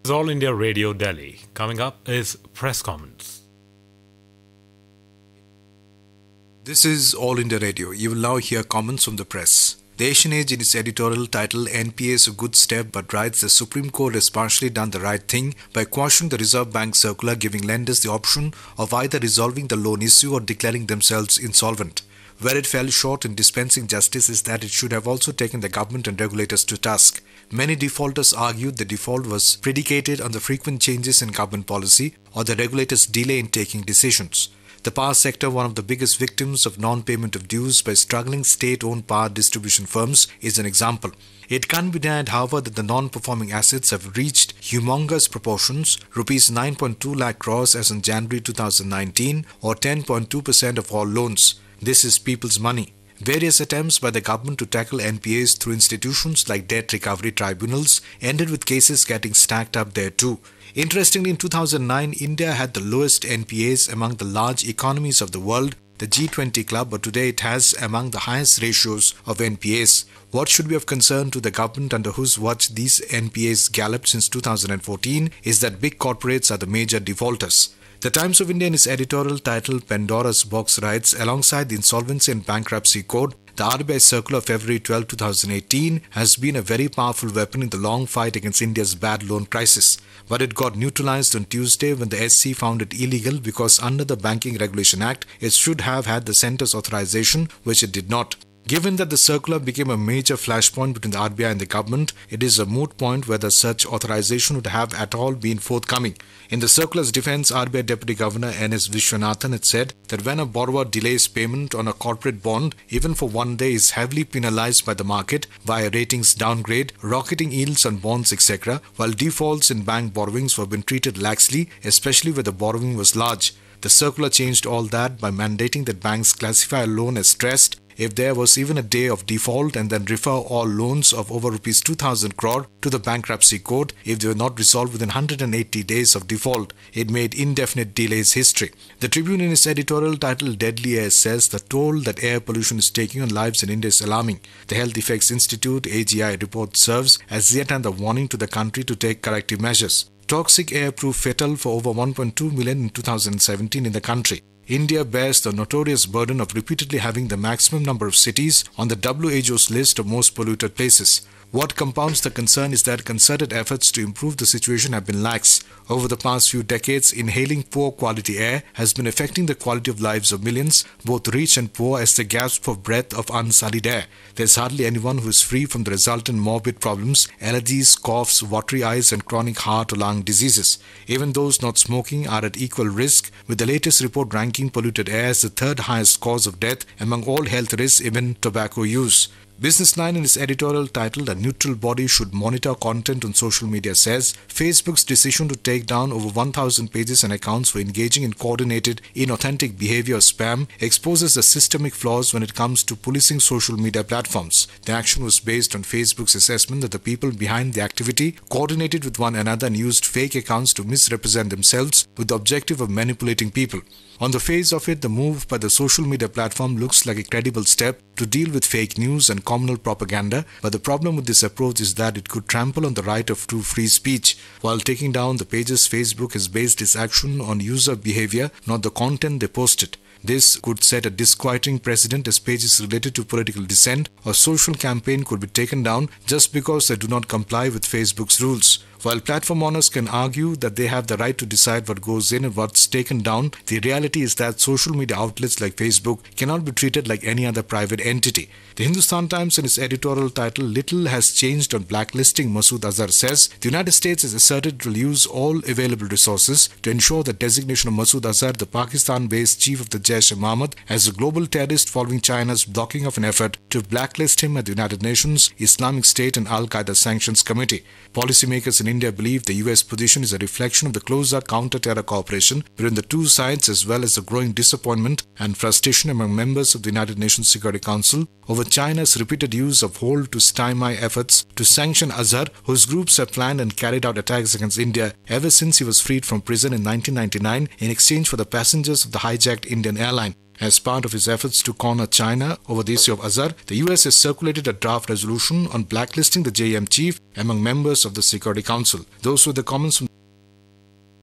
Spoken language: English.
is All India Radio Delhi. Coming up is press comments. This is All India Radio. You will now hear comments from the press. The Asian Age in its editorial title NPA is a good step but writes the Supreme Court has partially done the right thing by quashing the Reserve Bank circular giving lenders the option of either resolving the loan issue or declaring themselves insolvent. Where it fell short in dispensing justice is that it should have also taken the government and regulators to task. Many defaulters argued the default was predicated on the frequent changes in government policy or the regulators' delay in taking decisions. The power sector, one of the biggest victims of non-payment of dues by struggling state-owned power distribution firms, is an example. It can't be denied, however, that the non-performing assets have reached humongous proportions, rupees 9.2 lakh crores as in January 2019, or 10.2% of all loans. This is people's money. Various attempts by the government to tackle NPAs through institutions like debt recovery tribunals ended with cases getting stacked up there too. Interestingly, in 2009, India had the lowest NPAs among the large economies of the world, the G20 club, but today it has among the highest ratios of NPAs. What should be of concern to the government under whose watch these NPAs galloped since 2014 is that big corporates are the major defaulters. The Times of India in its editorial titled Pandora's Box writes, alongside the Insolvency and Bankruptcy Code, the RBI Circular of February 12, 2018 has been a very powerful weapon in the long fight against India's bad loan crisis. But it got neutralized on Tuesday when the SC found it illegal because under the Banking Regulation Act, it should have had the centre's authorization, which it did not. Given that the circular became a major flashpoint between the RBI and the government, it is a moot point whether such authorization would have at all been forthcoming. In the circular's defense, RBI Deputy Governor N.S. Vishwanathan had said that when a borrower delays payment on a corporate bond, even for one day, is heavily penalized by the market via ratings downgrade, rocketing yields on bonds, etc., while defaults in bank borrowings were being treated laxly, especially where the borrowing was large. The circular changed all that by mandating that banks classify a loan as stressed if there was even a day of default and then refer all loans of over rupees 2,000 crore to the bankruptcy code if they were not resolved within 180 days of default. It made indefinite delays history. The Tribune in its editorial titled Deadly Air says the toll that air pollution is taking on lives in India is alarming. The Health Effects Institute AGI report serves as yet another warning to the country to take corrective measures. Toxic air proved fatal for over 1.2 million in 2017 in the country. India bears the notorious burden of repeatedly having the maximum number of cities on the WHO's list of most polluted places. What compounds the concern is that concerted efforts to improve the situation have been lax. Over the past few decades, inhaling poor quality air has been affecting the quality of lives of millions, both rich and poor, as they gasp for breath of unsullied air. There is hardly anyone who is free from the resultant morbid problems, allergies, coughs, watery eyes and chronic heart or lung diseases. Even those not smoking are at equal risk, with the latest report ranking polluted air as the third highest cause of death among all health risks, even tobacco use. Business Line in its editorial titled A Neutral Body Should Monitor Content on Social Media says Facebook's decision to take down over 1,000 pages and accounts for engaging in coordinated, inauthentic behavior or spam exposes the systemic flaws when it comes to policing social media platforms. The action was based on Facebook's assessment that the people behind the activity coordinated with one another and used fake accounts to misrepresent themselves with the objective of manipulating people. On the face of it, the move by the social media platform looks like a credible step to deal with fake news and communal propaganda, but the problem with this approach is that it could trample on the right of true free speech. While taking down the pages, Facebook has based its action on user behavior, not the content they posted. This could set a disquieting precedent as pages related to political dissent or social campaign could be taken down just because they do not comply with Facebook's rules. While platform owners can argue that they have the right to decide what goes in and what's taken down, the reality is that social media outlets like Facebook cannot be treated like any other private entity. The Hindustan Times in its editorial title Little Has Changed on Blacklisting Masood Azhar says the United States has asserted it will use all available resources to ensure the designation of Masood Azhar, the Pakistan-based chief of the Jaish-e-Mohammed, as a global terrorist following China's blocking of an effort to blacklist him at the United Nations, Islamic State and Al-Qaeda Sanctions Committee. Policymakers in India believe the US position is a reflection of the closer counter-terror cooperation between the two sides as well as the growing disappointment and frustration among members of the United Nations Security Council over China's repeated use of hold to stymie efforts to sanction Azhar, whose groups have planned and carried out attacks against India ever since he was freed from prison in 1999 in exchange for the passengers of the hijacked Indian airline. As part of his efforts to corner China over the issue of Azhar, the US has circulated a draft resolution on blacklisting the JEM chief among members of the Security Council. Those were the comments from